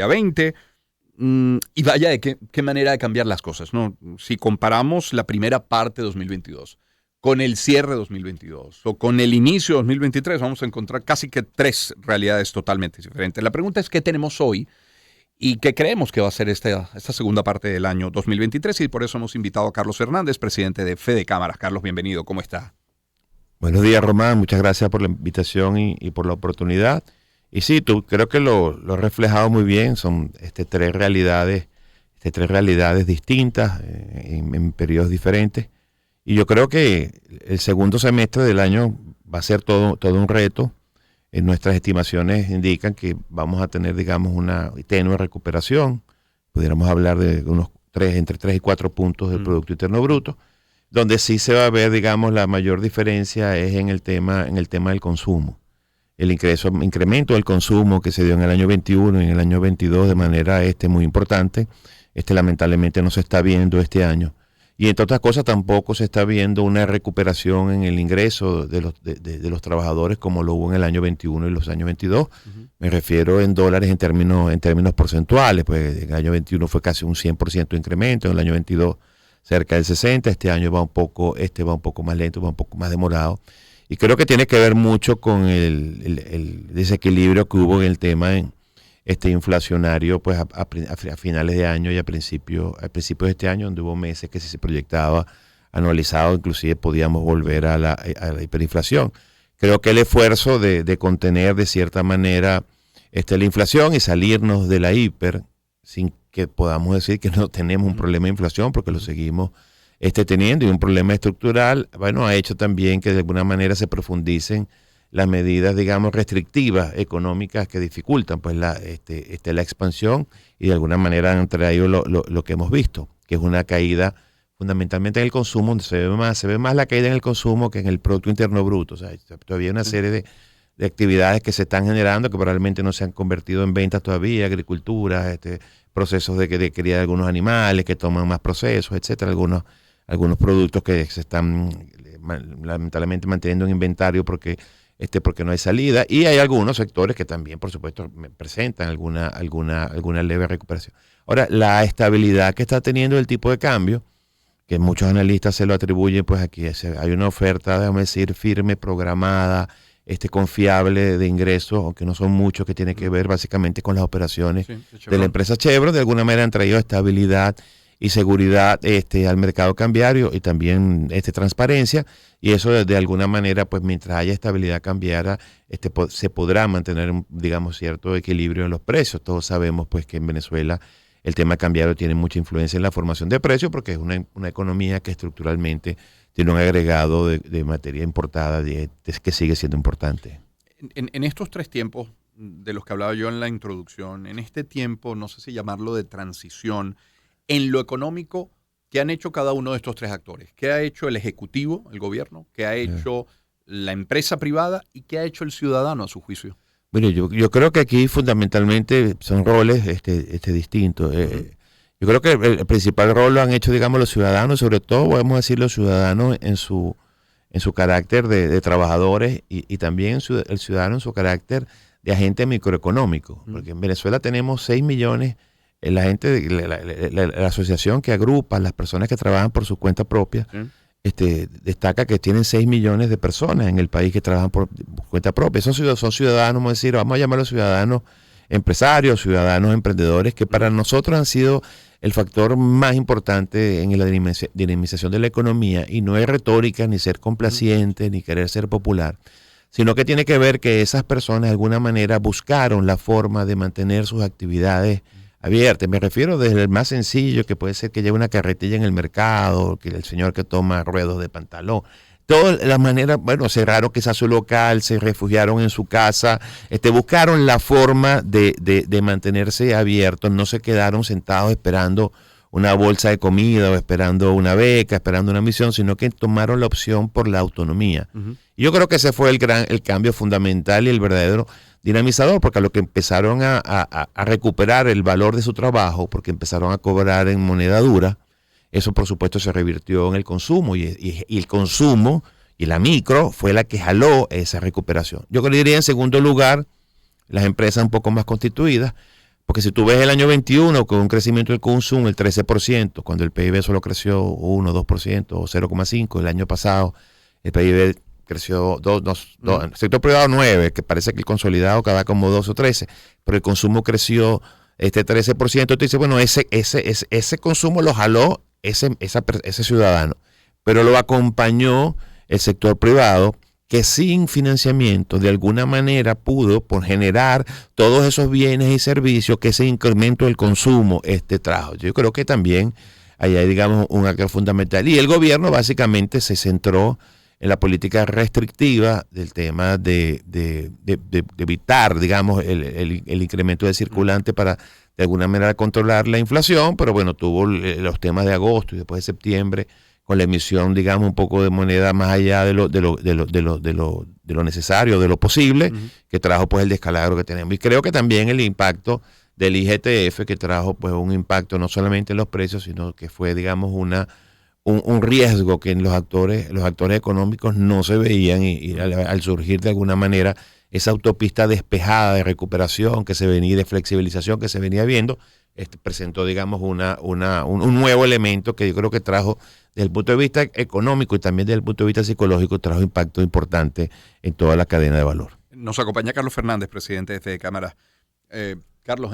a 20. Y vaya de qué manera de cambiar las cosas, ¿no? Si comparamos la primera parte de 2022 con el cierre de 2022 o con el inicio de 2023, vamos a encontrar casi que tres realidades totalmente diferentes. La pregunta es qué tenemos hoy y qué creemos que va a ser esta segunda parte del año 2023, y por eso hemos invitado a Carlos Fernández, presidente de Fede Cámaras. Carlos, bienvenido. ¿Cómo está? Buenos días, Román. Muchas gracias por la invitación y por la oportunidad. Y sí, tú creo que lo has reflejado muy bien. Son tres realidades distintas en periodos diferentes. Y yo creo que el segundo semestre del año va a ser todo un reto. Nuestras estimaciones indican que vamos a tener, digamos, una tenue recuperación. Pudiéramos hablar de entre 3 y 4 puntos del Producto Interno Bruto. Donde sí se va a ver, digamos, la mayor diferencia es en el tema del consumo. El incremento del consumo que se dio en el año 21 y en el año 22 de manera muy importante, lamentablemente no se está viendo este año. Y entre otras cosas tampoco se está viendo una recuperación en el ingreso de los trabajadores como lo hubo en el año 21 y los años 22. Uh-huh. Me refiero en dólares en términos porcentuales, pues en el año 21 fue casi un 100% de incremento, en el año 22 cerca del 60%, este año va un poco más lento, va un poco más demorado. Y creo que tiene que ver mucho con el desequilibrio que hubo en el tema inflacionario, pues a finales de año y a principios de este año, donde hubo meses que si se proyectaba anualizado, inclusive podíamos volver a la hiperinflación. Creo que el esfuerzo de contener de cierta manera la inflación y salirnos de la hiper, sin que podamos decir que no tenemos un problema de inflación, porque lo seguimos teniendo, y un problema estructural, bueno, ha hecho también que de alguna manera se profundicen las medidas, digamos, restrictivas económicas que dificultan pues la expansión, y de alguna manera han traído lo que hemos visto, que es una caída fundamentalmente en el consumo, donde se ve más la caída en el consumo que en el Producto Interno Bruto. O sea, todavía hay una serie de actividades que se están generando que probablemente no se han convertido en ventas todavía, agricultura, procesos de cría de algunos animales que toman más procesos, etcétera, algunos productos que se están lamentablemente manteniendo en inventario porque no hay salida, y hay algunos sectores que también, por supuesto, presentan alguna leve recuperación. Ahora, la estabilidad que está teniendo el tipo de cambio, que muchos analistas se lo atribuyen, pues aquí hay una oferta, déjame decir, firme, programada, confiable de ingresos, aunque no son muchos, que tiene que ver básicamente con las operaciones de la empresa Chevron. De alguna manera han traído estabilidad y seguridad al mercado cambiario, y también transparencia, y eso de alguna manera, pues mientras haya estabilidad cambiaria, se podrá mantener, digamos, cierto equilibrio en los precios. Todos sabemos pues que en Venezuela el tema cambiario tiene mucha influencia en la formación de precios, porque es una economía que estructuralmente tiene un agregado de materia importada que sigue siendo importante. En estos tres tiempos de los que hablaba yo en la introducción, en este tiempo, no sé si llamarlo de transición, en lo económico, ¿qué han hecho cada uno de estos tres actores? ¿Qué ha hecho el Ejecutivo, el gobierno? ¿Qué ha hecho la empresa privada? ¿Y qué ha hecho el ciudadano a su juicio? Bueno, yo creo que aquí fundamentalmente son roles distintos. Yo creo que el principal rol lo han hecho, digamos, los ciudadanos, sobre todo, podemos decir, los ciudadanos en su carácter de trabajadores, y también el ciudadano en su carácter de agente microeconómico. Porque en Venezuela tenemos 6 millones, la gente, la asociación que agrupa a las personas que trabajan por su cuenta propia, destaca que tienen 6 millones de personas en el país que trabajan por cuenta propia. Esos son ciudadanos, vamos a llamarlos ciudadanos empresarios, ciudadanos emprendedores, que para nosotros han sido el factor más importante en la dinamización de la economía, y no es retórica, ni ser complaciente, ni querer ser popular, sino que tiene que ver que esas personas de alguna manera buscaron la forma de mantener sus actividades abiertas. Me refiero desde el más sencillo, que puede ser que lleve una carretilla en el mercado, que el señor que toma ruedos de pantalón. Todas las maneras, bueno, cerraron quizás su local, se refugiaron en su casa, buscaron la forma de mantenerse abiertos, no se quedaron sentados esperando una bolsa de comida o esperando una beca, esperando una misión, sino que tomaron la opción por la autonomía. Uh-huh. Y yo creo que ese fue el cambio fundamental y el verdadero dinamizador, porque a lo que empezaron a recuperar el valor de su trabajo, porque empezaron a cobrar en moneda dura, eso por supuesto se revirtió en el consumo, y el consumo y la micro fue la que jaló esa recuperación. Yo diría en segundo lugar las empresas un poco más constituidas, Porque si tú ves el año 21 con un crecimiento del consumo del 13%, cuando el PIB solo creció 1, 2% o 0,5%, el año pasado el PIB creció 2, el sector privado 9%, que parece que el consolidado cada como 2 o 13%, pero el consumo creció 13%. Tú dices, bueno, ese consumo lo jaló ese ciudadano, pero lo acompañó el sector privado, que sin financiamiento de alguna manera pudo por generar todos esos bienes y servicios que ese incremento del consumo trajo. Yo creo que también ahí hay, digamos, un actor fundamental. Y el gobierno básicamente se centró en la política restrictiva del tema de evitar, digamos, el incremento de circulante para de alguna manera controlar la inflación, pero bueno, tuvo los temas de agosto y después de septiembre, con la emisión, digamos, un poco de moneda más allá de lo necesario, de lo posible, que trajo pues el descalabro que tenemos. Y creo que también el impacto del IGTF, que trajo pues un impacto no solamente en los precios, sino que fue, digamos, un riesgo que en los actores económicos no se veían, y al surgir de alguna manera esa autopista despejada de recuperación que se venía, de flexibilización que se venía viendo, presentó, digamos, un nuevo elemento que yo creo que trajo, desde el punto de vista económico y también desde el punto de vista psicológico, trajo impacto importante en toda la cadena de valor. Nos acompaña Carlos Fernández, presidente de FEDECámara. Carlos,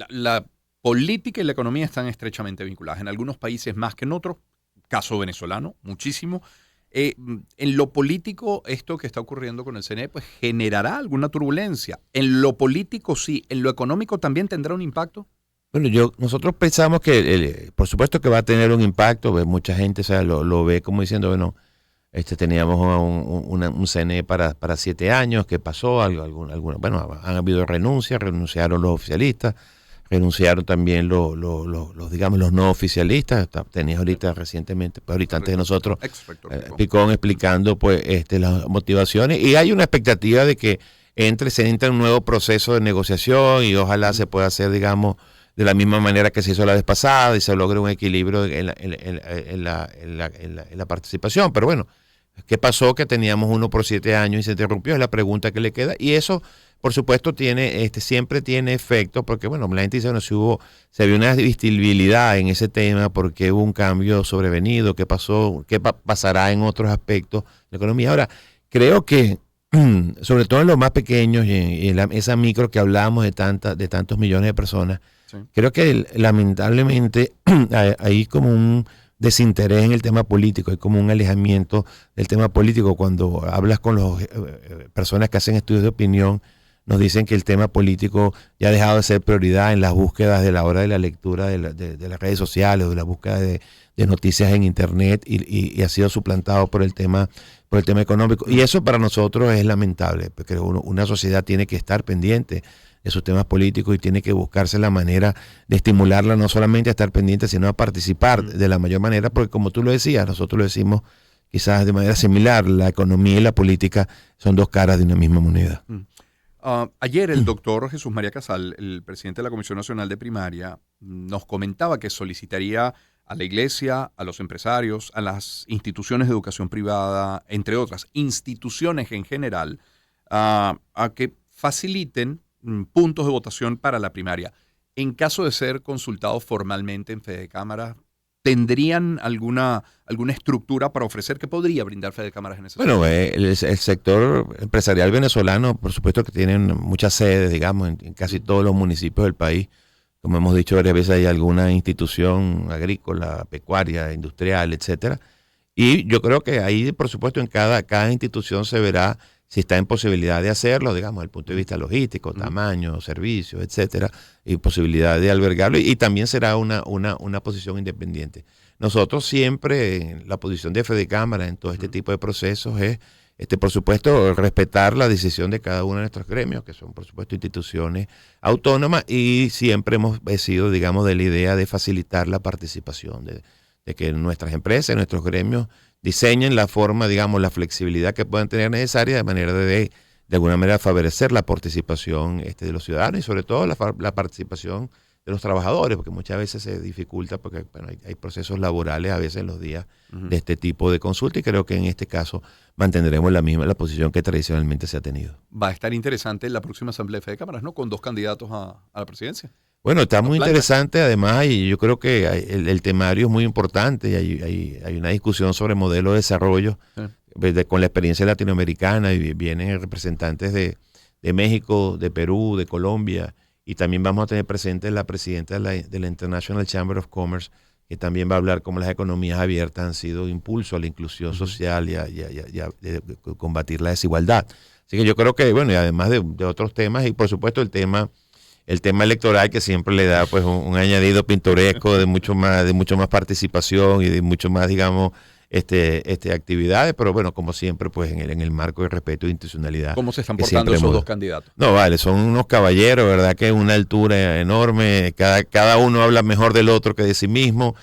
la política y la economía están estrechamente vinculadas. En algunos países más que en otros, caso venezolano, muchísimo. En lo político, esto que está ocurriendo con el CNE, pues generará alguna turbulencia. En lo político sí, en lo económico también tendrá un impacto. Bueno, nosotros pensamos que, por supuesto que va a tener un impacto. Mucha gente, o sea, lo ve como diciendo, bueno, teníamos un CNE para 7 años, ¿qué pasó? Bueno, han habido renunciaron los oficialistas, renunciaron también los no oficialistas. Tenías ahorita recientemente, pues ahorita antes de nosotros, Picón explicando pues las motivaciones, y hay una expectativa de que se entre un nuevo proceso de negociación y ojalá se pueda hacer, digamos, de la misma manera que se hizo la vez pasada y se logre un equilibrio en la participación. Pero bueno, ¿qué pasó? Que teníamos uno por 7 años y se interrumpió, es la pregunta que le queda, y eso por supuesto siempre tiene efecto, porque bueno, la gente dice, bueno, se vio una visibilidad en ese tema porque hubo un cambio sobrevenido, ¿qué pasó? ¿Qué pasará en otros aspectos de la economía? Ahora, creo que sobre todo en los más pequeños y en esa micro que hablamos de tantos millones de personas, sí, creo que lamentablemente hay como un desinterés en el tema político, hay como un alejamiento del tema político. Cuando hablas con las personas que hacen estudios de opinión, nos dicen que el tema político ya ha dejado de ser prioridad en las búsquedas de la hora de la lectura de las redes sociales o de la búsqueda de noticias en internet, y ha sido suplantado por el tema económico. Y eso para nosotros es lamentable, porque una sociedad tiene que estar pendiente de sus temas políticos y tiene que buscarse la manera de estimularla no solamente a estar pendiente, sino a participar de la mayor manera, porque como tú lo decías, nosotros lo decimos quizás de manera similar, la economía y la política son dos caras de una misma moneda. Ayer el doctor Jesús María Casal, el presidente de la Comisión Nacional de Primaria, nos comentaba que solicitaría a la iglesia, a los empresarios, a las instituciones de educación privada, entre otras instituciones en general, a que faciliten puntos de votación para la primaria. En caso de ser consultados formalmente en FEDECámara, ¿tendrían alguna estructura para ofrecer que podría brindar FEDECámaras en ese sentido? Bueno, el sector empresarial venezolano, por supuesto que tienen muchas sedes, digamos, en casi todos los municipios del país. Como hemos dicho varias veces, hay alguna institución agrícola, pecuaria, industrial, etcétera. Y yo creo que ahí, por supuesto, en cada institución se verá si está en posibilidad de hacerlo, digamos, desde el punto de vista logístico, tamaño, servicios, etcétera, y posibilidad de albergarlo, y también será una posición independiente. Nosotros siempre, en la posición de FEDECámara en todo este tipo de procesos es, por supuesto, respetar la decisión de cada uno de nuestros gremios, que son, por supuesto, instituciones autónomas, y siempre hemos sido, digamos, de la idea de facilitar la participación, de que nuestras empresas, nuestros gremios diseñen la forma, digamos, la flexibilidad que puedan tener necesaria de manera de alguna manera favorecer la participación de los ciudadanos y sobre todo la participación los trabajadores, porque muchas veces se dificulta porque bueno, hay procesos laborales a veces en los días de este tipo de consulta, y creo que en este caso mantendremos la posición que tradicionalmente se ha tenido. Va a estar interesante la próxima Asamblea de Fede Cámaras, ¿no? Con 2 candidatos a la presidencia. Bueno, está muy interesante además, y yo creo que el temario es muy importante, y hay una discusión sobre modelo de desarrollo con la experiencia latinoamericana, y vienen representantes de México, de Perú, de Colombia, y también vamos a tener presente la presidenta de la International Chamber of Commerce, que también va a hablar cómo las economías abiertas han sido impulso a la inclusión social y a combatir la desigualdad. Así que yo creo que, bueno, y además de otros temas, y por supuesto el tema electoral, que siempre le da pues un añadido pintoresco de mucho más participación y de mucho más, digamos, actividades, pero bueno, como siempre, pues en el marco de respeto e institucionalidad. ¿Cómo se están portando esos 2 candidatos? No, vale, son unos caballeros, ¿verdad? Que es una altura enorme, cada uno habla mejor del otro que de sí mismo,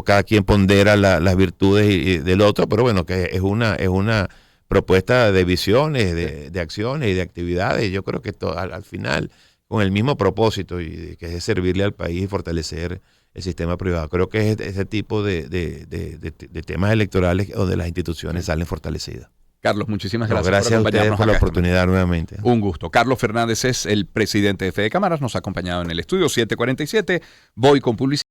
cada quien pondera las virtudes del otro, pero bueno, que es una propuesta de visiones, de acciones y de actividades. Yo creo que al final, con el mismo propósito, y que es servirle al país y fortalecer el sistema privado. Creo que es ese tipo de temas electorales donde las instituciones salen fortalecidas. Carlos, muchísimas gracias. Gracias a ustedes por la oportunidad nuevamente. Un gusto. Carlos Fernández es el presidente de Fede Cámaras, nos ha acompañado en el estudio 747. Voy con publicidad.